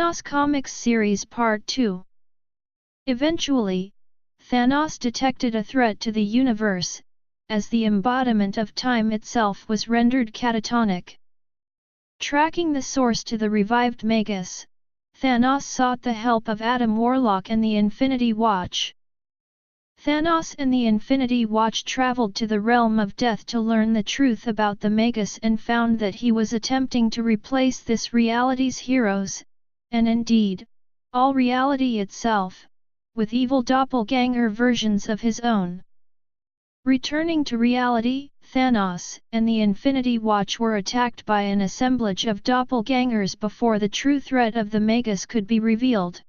Thanos Comics Series Part 2. Eventually, Thanos detected a threat to the universe, as the embodiment of time itself was rendered catatonic. Tracking the source to the revived Magus, Thanos sought the help of Adam Warlock and the Infinity Watch. Thanos and the Infinity Watch traveled to the realm of death to learn the truth about the Magus and found that he was attempting to replace this reality's heroes, and indeed, all reality itself, with evil doppelganger versions of his own. Returning to reality, Thanos and the Infinity Watch were attacked by an assemblage of doppelgangers before the true threat of the Magus could be revealed.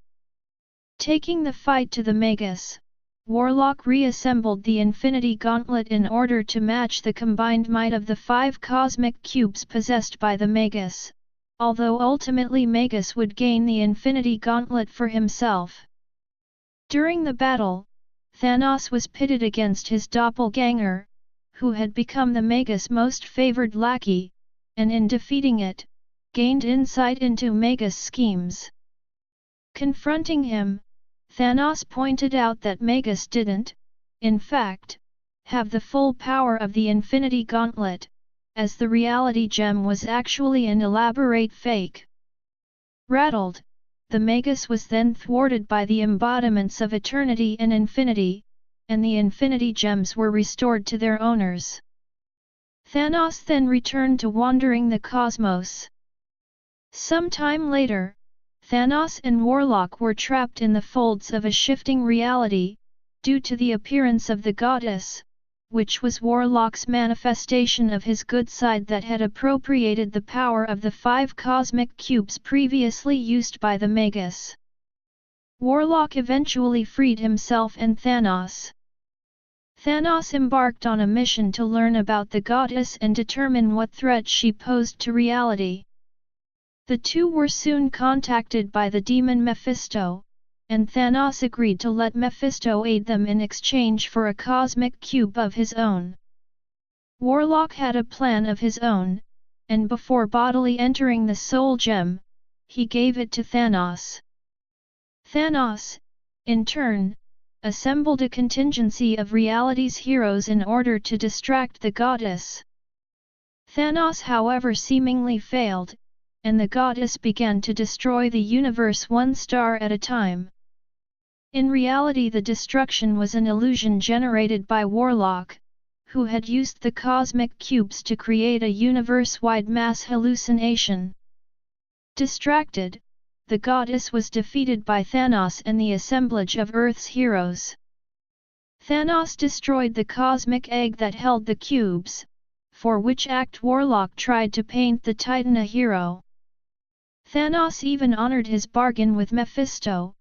Taking the fight to the Magus, Warlock reassembled the Infinity Gauntlet in order to match the combined might of the 5 cosmic cubes possessed by the Magus, although ultimately Magus would gain the Infinity Gauntlet for himself. During the battle, Thanos was pitted against his doppelganger, who had become the Magus' most favored lackey, and in defeating it, gained insight into Magus' schemes. Confronting him, Thanos pointed out that Magus didn't, in fact, have the full power of the Infinity Gauntlet, as the reality gem was actually an elaborate fake. Rattled, the Magus was then thwarted by the embodiments of eternity and infinity, and the Infinity Gems were restored to their owners. Thanos then returned to wandering the cosmos. Some time later, Thanos and Warlock were trapped in the folds of a shifting reality, due to the appearance of the goddess, which was Warlock's manifestation of his good side that had appropriated the power of the 5 cosmic cubes previously used by the Magus. Warlock eventually freed himself and Thanos. Thanos embarked on a mission to learn about the goddess and determine what threat she posed to reality. The two were soon contacted by the demon Mephisto, and Thanos agreed to let Mephisto aid them in exchange for a cosmic cube of his own. Warlock had a plan of his own, and before bodily entering the Soul Gem, he gave it to Thanos. Thanos, in turn, assembled a contingency of reality's heroes in order to distract the goddess. Thanos, however, seemingly failed, and the goddess began to destroy the universe one star at a time. In reality, the destruction was an illusion generated by Warlock, who had used the cosmic cubes to create a universe-wide mass hallucination. Distracted, the goddess was defeated by Thanos and the assemblage of Earth's heroes. Thanos destroyed the cosmic egg that held the cubes, for which act Warlock tried to paint the Titan a hero. Thanos even honored his bargain with Mephisto,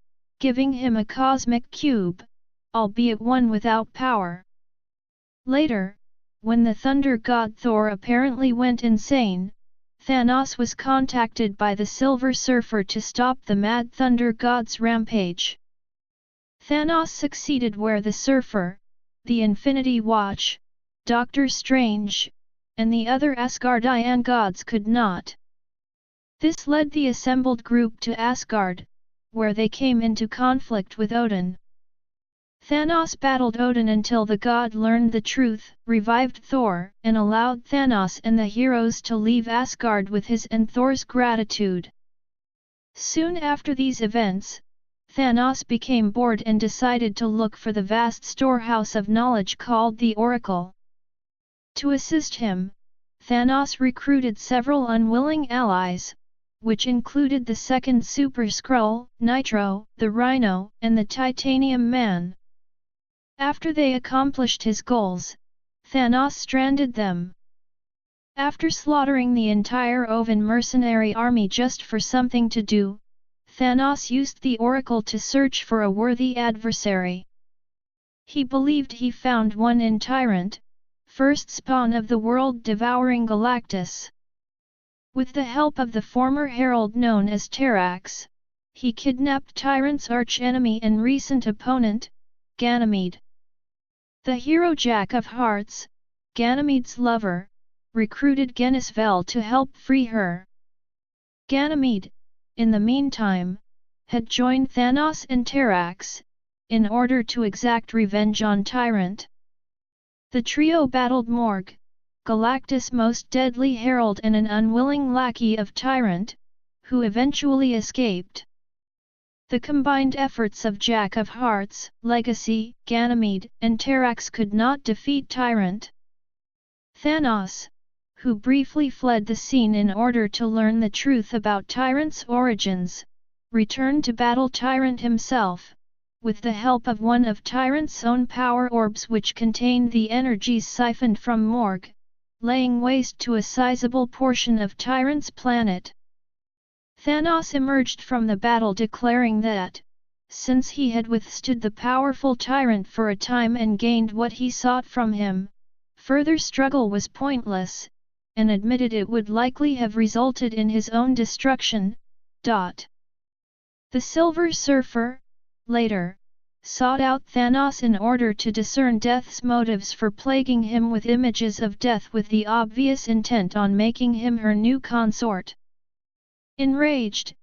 giving him a cosmic cube, albeit one without power. Later, when the thunder god Thor apparently went insane, Thanos was contacted by the Silver Surfer to stop the mad thunder god's rampage. Thanos succeeded where the Surfer, the Infinity Watch, Doctor Strange, and the other Asgardian gods could not. This led the assembled group to Asgard, where they came into conflict with Odin. Thanos battled Odin until the god learned the truth, revived Thor, and allowed Thanos and the heroes to leave Asgard with his and Thor's gratitude. Soon after these events, Thanos became bored and decided to look for the vast storehouse of knowledge called the Oracle. To assist him, Thanos recruited several unwilling allies, which included the second Super Skrull, Nitro, the Rhino, and the Titanium Man. After they accomplished his goals, Thanos stranded them. After slaughtering the entire Oven mercenary army just for something to do, Thanos used the Oracle to search for a worthy adversary. He believed he found one in Tyrant, first spawn of the world-devouring Galactus. With the help of the former herald known as Terrax, he kidnapped Tyrant's archenemy and recent opponent, Ganymede. The hero Jack of Hearts, Ganymede's lover, recruited Genisvel to help free her. Ganymede, in the meantime, had joined Thanos and Terrax, in order to exact revenge on Tyrant. The trio battled Morg, Galactus' most deadly herald and an unwilling lackey of Tyrant, who eventually escaped. The combined efforts of Jack of Hearts, Legacy, Ganymede, and Terrax could not defeat Tyrant. Thanos, who briefly fled the scene in order to learn the truth about Tyrant's origins, returned to battle Tyrant himself, with the help of one of Tyrant's own power orbs which contained the energies siphoned from Morg, laying waste to a sizable portion of Tyrant's planet. Thanos emerged from the battle declaring that, since he had withstood the powerful Tyrant for a time and gained what he sought from him, further struggle was pointless, and admitted it would likely have resulted in his own destruction. The Silver Surfer, later, sought out Thanos in order to discern Death's motives for plaguing him with images of death with the obvious intent on making him her new consort. Enraged,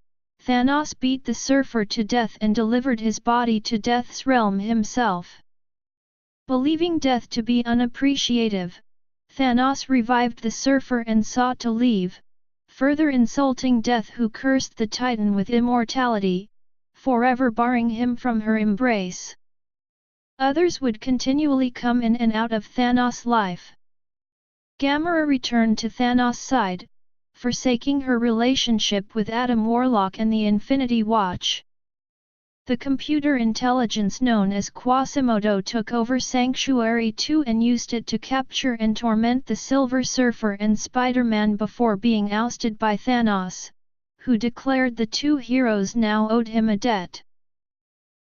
Thanos beat the Surfer to death and delivered his body to Death's realm himself. Believing Death to be unappreciative, Thanos revived the Surfer and sought to leave, further insulting Death, who cursed the Titan with immortality, forever barring him from her embrace. Others would continually come in and out of Thanos' life. Gamora returned to Thanos' side, forsaking her relationship with Adam Warlock and the Infinity Watch. The computer intelligence known as Quasimodo took over Sanctuary 2 and used it to capture and torment the Silver Surfer and Spider-Man before being ousted by Thanos, who declared the two heroes now owed him a debt.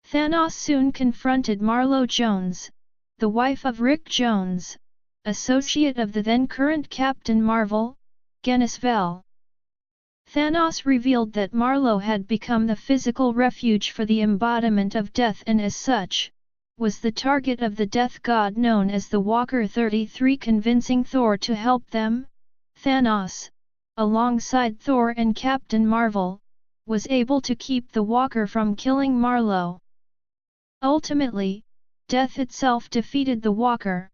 Thanos soon confronted Marlo Jones, the wife of Rick Jones, associate of the then-current Captain Marvel, Genis-Vell. Thanos revealed that Marlo had become the physical refuge for the embodiment of death and as such, was the target of the death god known as the Walker 33, convincing Thor to help them. Thanos, alongside Thor and Captain Marvel, was able to keep the Walker from killing Marlo. Ultimately, Death itself defeated the Walker.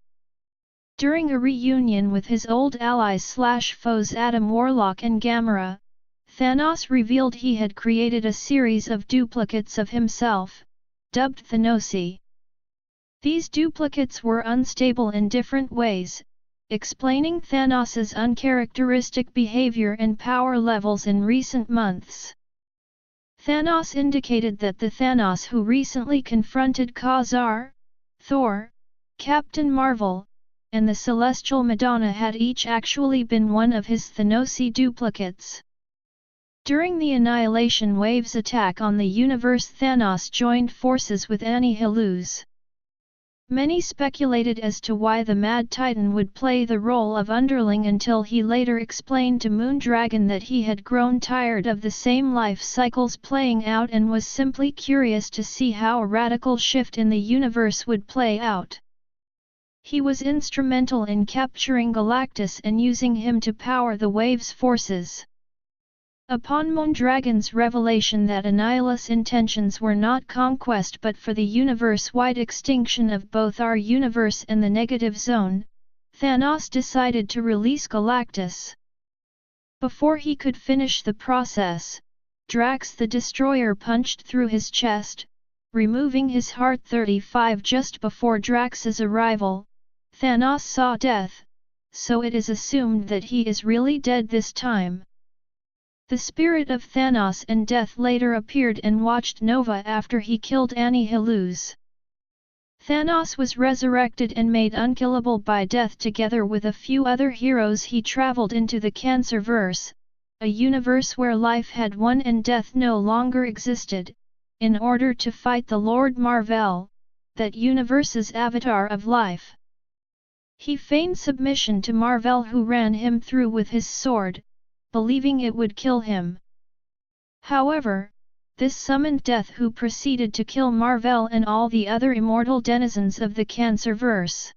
During a reunion with his old allies/foes Adam Warlock and Gamora, Thanos revealed he had created a series of duplicates of himself, dubbed Thanosi. These duplicates were unstable in different ways, explaining Thanos's uncharacteristic behavior and power levels in recent months. Thanos indicated that the Thanos who recently confronted Khazar, Thor, Captain Marvel, and the Celestial Madonna had each actually been one of his Thanosi duplicates. During the Annihilation Wave's attack on the universe, Thanos joined forces with Annihilus. Many speculated as to why the Mad Titan would play the role of underling until he later explained to Moondragon that he had grown tired of the same life cycles playing out and was simply curious to see how a radical shift in the universe would play out. He was instrumental in capturing Galactus and using him to power the Wave's forces. Upon Moondragon's revelation that Annihilus' intentions were not conquest but for the universe-wide extinction of both our universe and the negative zone, Thanos decided to release Galactus. Before he could finish the process, Drax the Destroyer punched through his chest, removing his heart 35 just before Drax's arrival. Thanos saw death, so it is assumed that he is really dead this time. The spirit of Thanos and Death later appeared and watched Nova after he killed Annihilus. Thanos was resurrected and made unkillable by Death. Together with a few other heroes he traveled into the Cancerverse, a universe where life had won and death no longer existed, in order to fight the Lord Mar-Vell, that universe's avatar of life. He feigned submission to Mar-Vell, who ran him through with his sword, believing it would kill him. However, this summoned Death, who proceeded to kill Mar-Vell and all the other immortal denizens of the Cancerverse.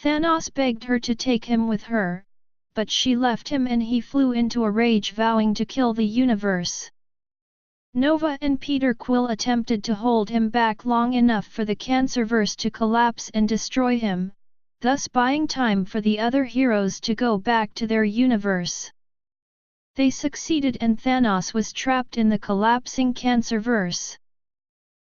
Thanos begged her to take him with her, but she left him and he flew into a rage, vowing to kill the universe. Nova and Peter Quill attempted to hold him back long enough for the Cancerverse to collapse and destroy him, thus buying time for the other heroes to go back to their universe. They succeeded and Thanos was trapped in the collapsing Cancerverse.